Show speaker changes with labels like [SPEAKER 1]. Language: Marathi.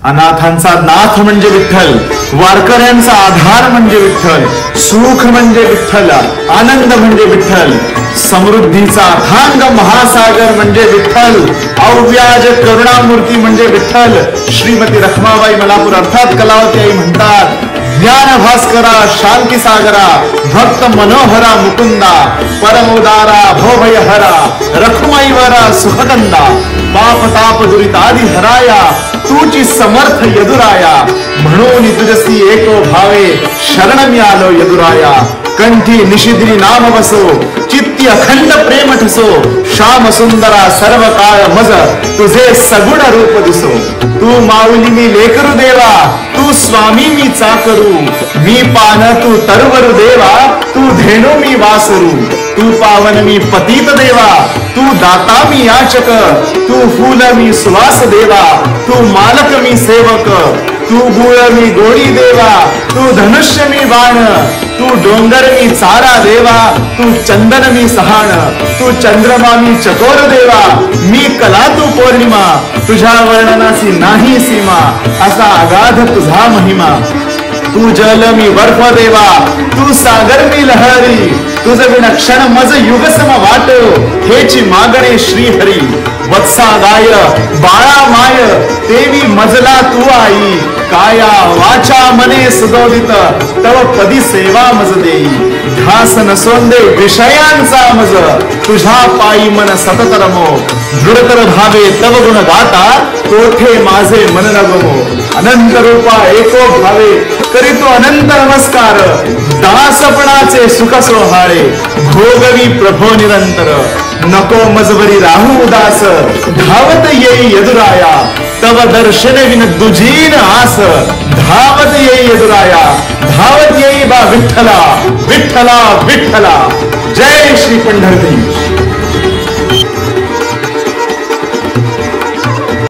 [SPEAKER 1] अनाथांचा नाथ म्हणजे विठ्ठल, वारकऱ्यांचा आधार म्हणजे विठ्ठल, सुख म्हणजे विठ्ठल, आनंद म्हणजे विठ्ठल, समृद्धीचा अथांग महासागर म्हणजे विठ्ठल, अव्याज करुणामूर्ती म्हणजे विठ्ठल. श्रीमती रखमाबाई मलापूर अर्थात कलावती आई म्हणतात, ज्ञान भास्करा शांती सागरा भक्त मनोहरा मुकुंदा परमोदारा भवभय हरा रखुमाईवरा सुखकंदा पाप ताप दुरितादि हराया तुची समर्थ यदुराया. म्हणून तुझसी एको भावे शरण मी आलो यदुराया. कंठी निशिद्री नाम बसो चित्ती अखंड प्रेम ठसो. श्याम सुंदरा सर्व काळ मज तुझे सगुण रूप दिसो. तू माऊली मी लेकरू देवा, तू स्वामी मी चाकरू. मी पान तू तरवरु देवा, तू धेनु मी वासरू. तू पावन मी पतित देवा, तू दाता मी याचक. तू फूल मी सुवास देवा, तू मालक मी सेवक. तू गुळ मी गोडी देवा, तू धनुष्य मी बाण. तू डोंगर मी चारा देवा, तू चंदन मी सहाण. तू चंद्रमा मी चकोर देवा, मी कला तू पौर्णिमा. तुझ्या वर्णनाची नाही सीमा, असा अगाध तुझा महिमा. तू जल मी बर्फ देवा, तू सागर मी लहरी. तुझ विण क्षण मज युग सम वाट, हेची मागणे श्री हरी. वत्सा गाय बाळा माय, देवी मजला तू आई. काया वाचा मने सुदोदित, तव पदी सेवा मज देई. ध्यास नसोंदे विषयांचा मज, तुझ्या पायी मन सतत रमो. दृढतर भावे तव गुण गाता, कोठे माझे मन रगमो. अनंत रूपा एको भावे, करीतो अनंत नमस्कार. दासपणाचे सुख सोहाळे, भोगवी प्रभो निरंतर. नको मजबरी राहू उदास, धावत येई यदुराया. तव दर्शन विन दुजीन आस, धावत येई यदुराया. धावत येई बा विठ्ठला विठ्ठला विठ्ठला. जय श्री पंढरदेश.